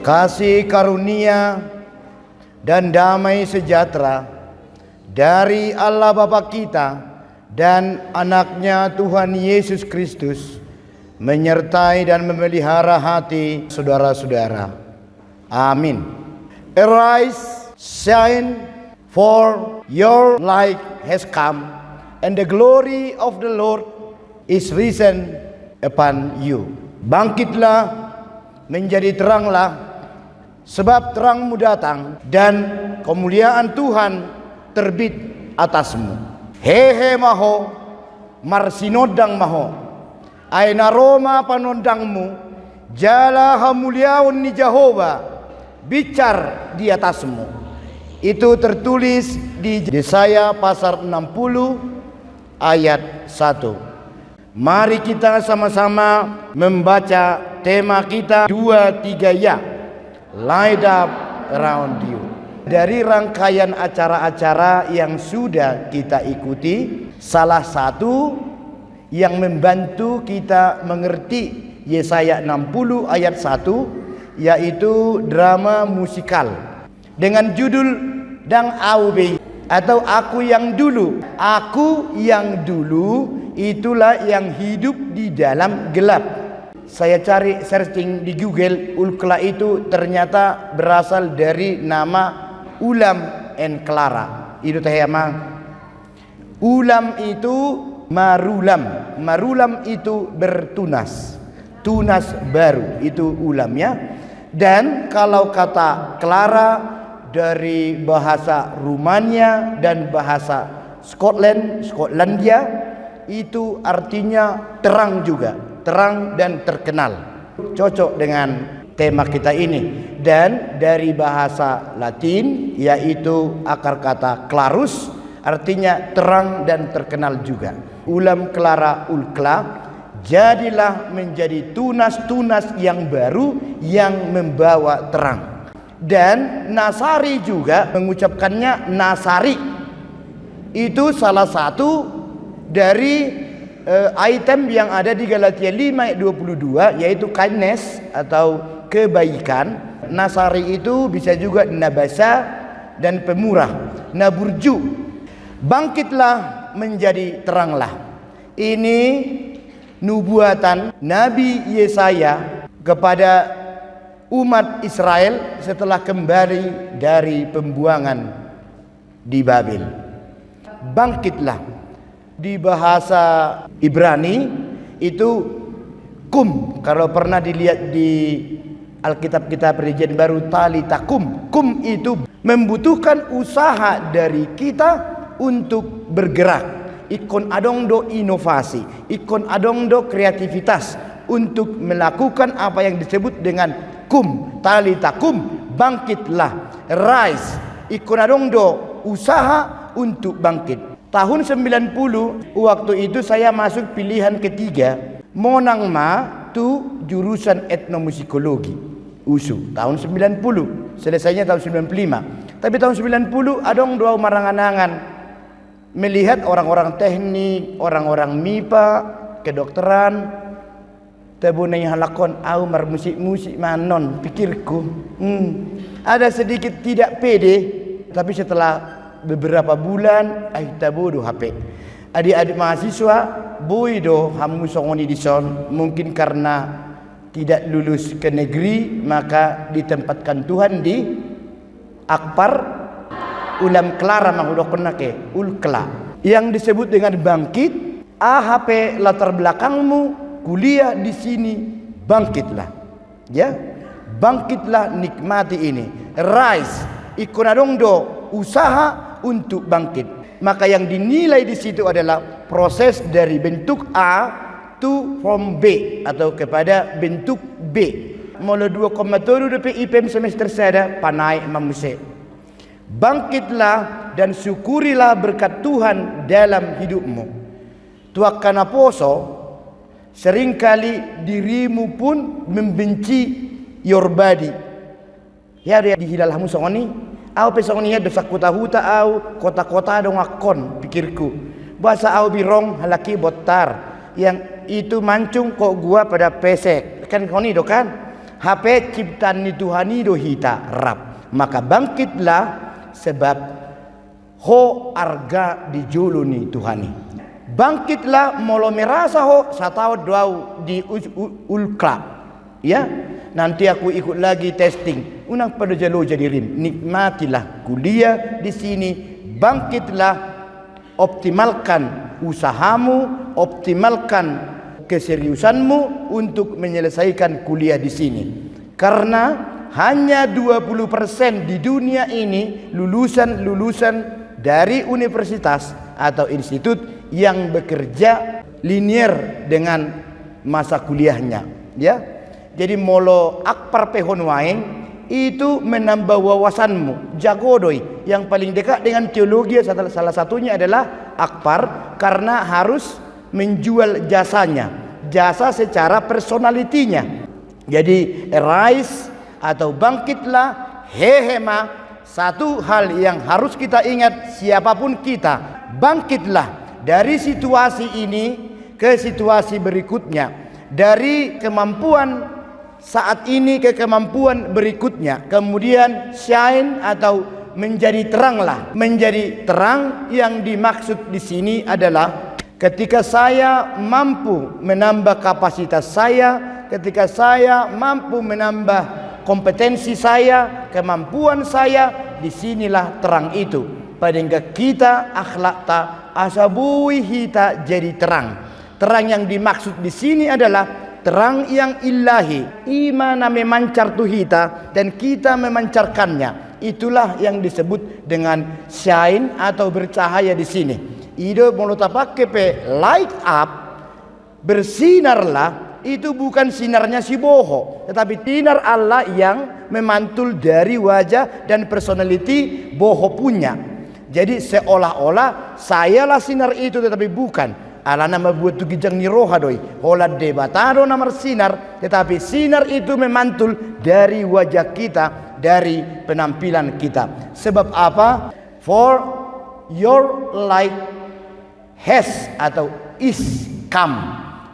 kasih karunia dan damai sejahtera dari Allah Bapa kita dan anaknya Tuhan Yesus Kristus menyertai dan memelihara hati saudara-saudara. Amin. Arise, shine, for your light has come, and the glory of the Lord is risen upon you. Bangkitlah, menjadi teranglah, sebab terangmu datang dan kemuliaan Tuhan terbit atasmu. Hehe maho, marsinodang maho, aina Roma panondangmu, jala hamuliaun ni Jehovah, bicar di atasmu. Itu tertulis di Yesaya pasal 60 ayat 1. Mari kita sama-sama membaca tema kita 2-3 ya. Light up around you. Dari rangkaian acara-acara yang sudah kita ikuti, salah satu yang membantu kita mengerti Yesaya 60 ayat 1 yaitu drama musikal dengan judul Dang Aube atau Aku Yang Dulu. Aku yang dulu itulah yang hidup di dalam gelap. Saya cari searching di Google, Ulkla itu ternyata berasal dari nama Ulam and Clara. Itu tehama. Ulam itu marulam. Marulam itu bertunas. Tunas baru itu ulamnya. Dan kalau kata Clara dari bahasa Rumania dan bahasa Skotlandia itu artinya terang juga. Terang dan terkenal, cocok dengan tema kita ini. Dan dari bahasa Latin yaitu akar kata clarus, artinya terang dan terkenal juga. Ulam Clara Ulkla, jadilah menjadi tunas-tunas yang baru yang membawa terang. Dan Nasari juga mengucapkannya Nasari. Itu salah satu dari item yang ada di Galatia 5 ayat 22 yaitu kindness atau kebaikan. Nasari itu bisa juga nabasa dan pemurah, naburju. Bangkitlah menjadi teranglah. Ini nubuatan Nabi Yesaya kepada umat Israel setelah kembali dari pembuangan di Babel. Bangkitlah. Di bahasa Ibrani itu kum. Kalau pernah dilihat di Alkitab kita Perjanjian Baru, talitakum. Kum itu membutuhkan usaha dari kita untuk bergerak. Ikon adongdo inovasi, ikon adongdo kreativitas untuk melakukan apa yang disebut dengan kum, talitakum, bangkitlah, rise. Ikon adongdo usaha untuk bangkit. Tahun 90 waktu itu saya masuk pilihan ketiga Monang Ma tu jurusan etnomusikologi USU tahun 90, selesainya tahun 95. Tapi tahun 90 adong dua marangan-angan melihat orang-orang teknik, orang-orang MIPA, kedokteran tebunai halakon au mar musik-musik manon. Pikirku ada sedikit tidak pede, tapi setelah beberapa bulan kita bodoh HP. Adik-adik mahasiswa boido hamu songoni dison, mungkin karena tidak lulus ke negeri maka ditempatkan Tuhan di Akpar Ulam Clara mangudoknake Ulkla yang disebut dengan bangkit. AHP latar belakangmu kuliah di sini, bangkitlah. Ya, bangkitlah, nikmati ini. Rise, ikonadongdo, usaha untuk bangkit. Maka yang dinilai di situ adalah proses dari bentuk A to from B atau kepada bentuk B. Mula 2,7 DP IPM semester saya panai mamuse. Bangkitlah dan syukurilah berkat Tuhan dalam hidupmu. Tuakana poso, seringkali dirimu pun membenci your body. Ya dia dihilal hamu songoni. Au pesongniya dosa kota huta au kota-kota dong akon pikirku. Bahasa au birong halaki botar yang itu mancung kok gua pada pesek. Kan koni do kan. HP ciptaan ni Tuhan do hita rap. Maka bangkitlah sebab ho arga dijuluni Tuhani. Bangkitlah molo merasa ho satau doau di ulkla. Ya, nanti aku ikut lagi testing. Unang pada jalo jadi rim. Nikmatilah kuliah di sini. Bangkitlah, optimalkan usahamu, optimalkan keseriusanmu untuk menyelesaikan kuliah di sini. Karena hanya 20% di dunia ini lulusan dari universitas atau institut yang bekerja linear dengan masa kuliahnya, ya. Jadi molo akpar pehon waeng itu menambah wawasanmu. Jagodoi yang paling dekat dengan teologi salah satunya adalah akpar, karena harus menjual jasanya, jasa secara personalitinya. Jadi arise atau bangkitlah, hehema. Satu hal yang harus kita ingat, siapapun kita, bangkitlah dari situasi ini ke situasi berikutnya, dari kemampuan saat ini ke kemampuan berikutnya. Kemudian shine atau menjadi teranglah. Menjadi terang yang dimaksud di sini adalah ketika saya mampu menambah kapasitas saya, ketika saya mampu menambah kompetensi saya, kemampuan saya, disinilah terang itu. Padahal kita akhlak ta asabui hita jadi terang. Terang yang dimaksud di sini adalah terang yang ilahi, imana memancar tuhita dan kita memancarkannya. Itulah yang disebut dengan shine atau bercahaya di sini. Ido mau pakai pe light up, bersinarlah. Itu bukan sinarnya si boho, tetapi sinar Allah yang memantul dari wajah dan personality boho punya. Jadi seolah-olah sayalah sinar itu, tetapi bukan. Ala nama buat tu gijang ni roha doi. Hola debatado nama sinar, tetapi sinar itu memantul dari wajah kita, dari penampilan kita. Sebab apa? For your light has atau is come.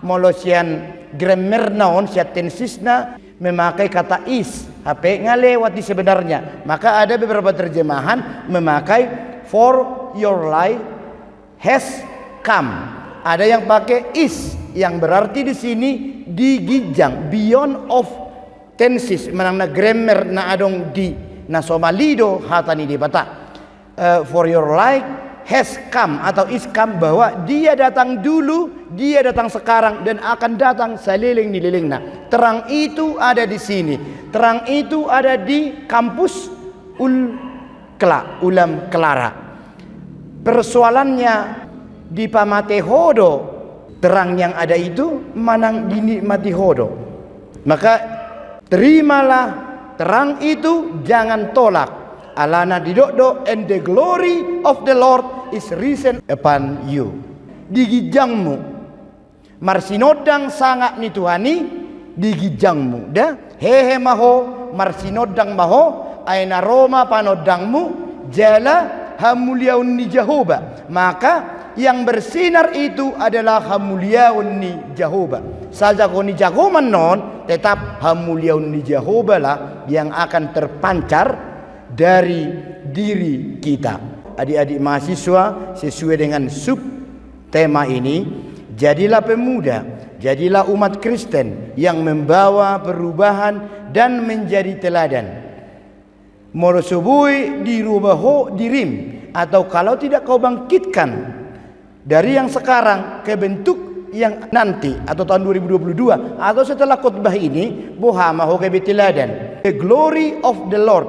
Molosian grammar naon sia tensisna memakai kata is, HP ngalewati sebenarnya. Maka ada beberapa terjemahan memakai for your life has come. Ada yang pakai is, yang berarti di sini digijang, beyond of tenses, menangna grammar na adong di na somalido hatani di bata. For your life has come atau is come, bahwa dia datang dulu, dia datang sekarang dan akan datang seliling nililingna. Terang itu ada di sini. Terang itu ada di kampus Ulam Clara. Persoalannya di Pamatehodo, terang yang ada itu manang dinikmati hodo. Maka terimalah terang itu, jangan tolak. Alana didokdo, and the glory of the Lord is risen upon you. Digijangmu, marsinodang sangat ni Tuhani, digijangmu. Dah hehe maho, marsinodang maho, aina Roma panodangmu, jala hamuliaun ni Jehovah. Maka yang bersinar itu adalah hamuliaun ni Jehovah. Saja kau ni jagoman non, tetap hamuliaun ni Jehovah lah yang akan terpancar dari diri kita. Adik-adik mahasiswa, sesuai dengan sub tema ini, jadilah pemuda, jadilah umat Kristen yang membawa perubahan dan menjadi teladan. Morosubui dirubaho dirim, atau kalau tidak kau bangkitkan dari yang sekarang ke bentuk yang nanti atau tahun 2022 atau setelah khutbah ini, bohama ho ke teladan. The glory of the Lord,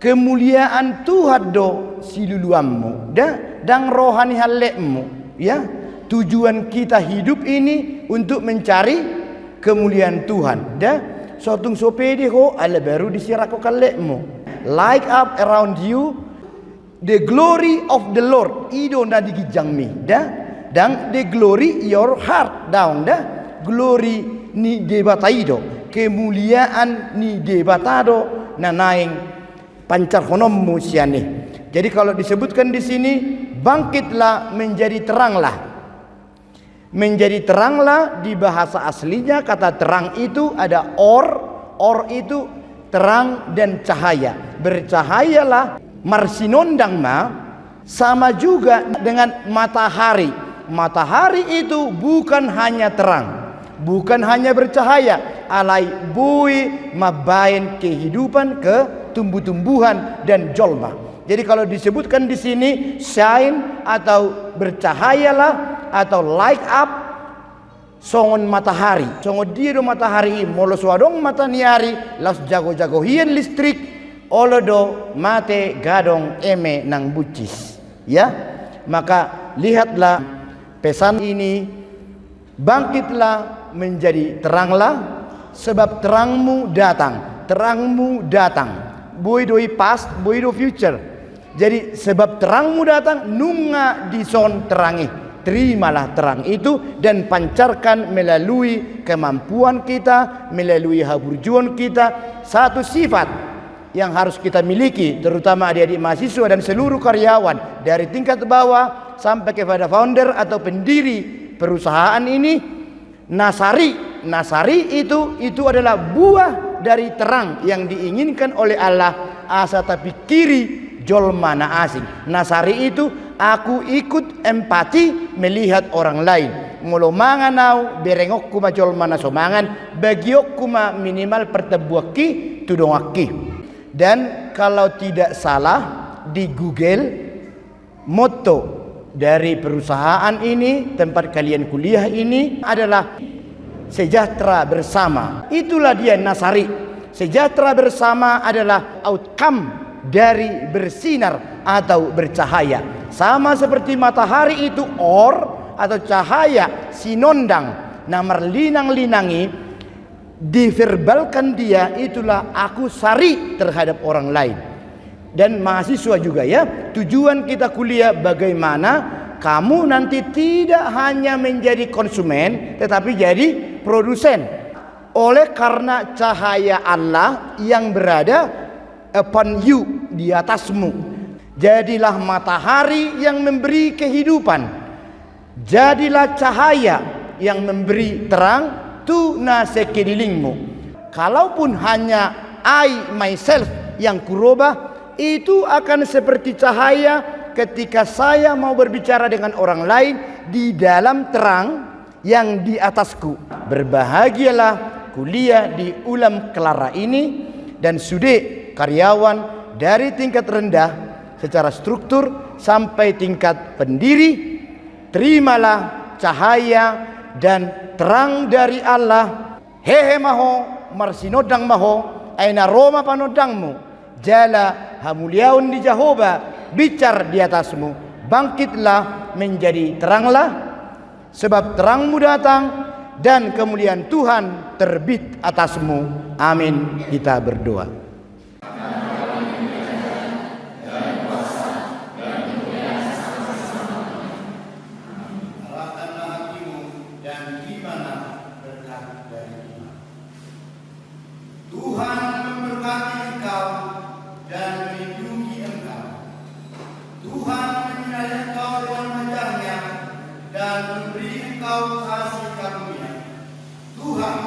kemuliaan Tuhan do siluluammu dan rohani halekmu, ya. Tujuan kita hidup ini untuk mencari kemuliaan Tuhan. Sotung sopede ho ala baru disirako kalekmu. Light up around you the glory of the Lord. Ido na digijangmi. Dan the glory your heart down. Glory ni debataido. Kemuliaan ni debatado na naing pancar honommu siane. Jadi kalau disebutkan di sini, bangkitlah menjadi teranglah. Menjadi teranglah di bahasa aslinya kata terang itu ada or Or itu terang dan cahaya. Bercahayalah marsinondang ma sama juga dengan matahari. Matahari itu bukan hanya terang, bukan hanya bercahaya, alai bui mabain kehidupan ke tumbuh-tumbuhan dan jolma. Jadi kalau disebutkan di sini shine atau bercahayalah atau light up, songon matahari, songon dia do matahari molos wadong mataniari las jago-jago hien listrik olodo mate gadong eme nang bucis. Ya, maka lihatlah pesan ini, bangkitlah menjadi teranglah, sebab terangmu datang, terangmu datang. Boy doi past, boy do future. Jadi sebab terangmu datang, nunga dison terangi. Terimalah terang itu dan pancarkan melalui kemampuan kita, melalui haburjuan kita. Satu sifat yang harus kita miliki, terutama adik-adik mahasiswa dan seluruh karyawan dari tingkat bawah sampai kepada founder atau pendiri perusahaan ini, nasari itu adalah buah dari terang yang diinginkan oleh Allah. Asa tapi kiri jolma na asing. Nasari itu aku ikut empati melihat orang lain. Mulu manganau berengok kuma jolma na somangan, bagiok kuma minimal pertebuaki tudongaki. Dan kalau tidak salah di Google, motto dari perusahaan ini, tempat kalian kuliah ini adalah sejahtera bersama. Itulah dia nasari. Sejahtera bersama adalah outcome dari bersinar atau bercahaya. Sama seperti matahari itu or atau cahaya sinondang namar linang-linangi, diverbalkan dia, itulah aku sari terhadap orang lain. Dan mahasiswa juga ya, tujuan kita kuliah bagaimana kamu nanti tidak hanya menjadi konsumen tetapi jadi produsen. Oleh karena cahaya Allah yang berada upon you, di atasmu, jadilah matahari yang memberi kehidupan, jadilah cahaya yang memberi terang tu na sekelilingmu. Kalaupun hanya I myself yang kurubah, itu akan seperti cahaya ketika saya mau berbicara dengan orang lain di dalam terang yang di atasku. Berbahagialah kuliah di Ulam Kelara ini dan sudah karyawan dari tingkat rendah secara struktur sampai tingkat pendiri. Terimalah cahaya dan terang dari Allah. Hehe maho marsinodang maho aina Roma panodangmu, jala hamuliaun di Jehovah bicar di atasmu. Bangkitlah menjadi teranglah, sebab terangmu datang dan kemuliaan Tuhan terbit atasmu. Amin. Kita berdoa. Tuhan memberkati engkau dan melindungi engkau. Tuhan menyinari engkau dengan wajah-Nya dan memberi engkau kasih karunia. Tuhan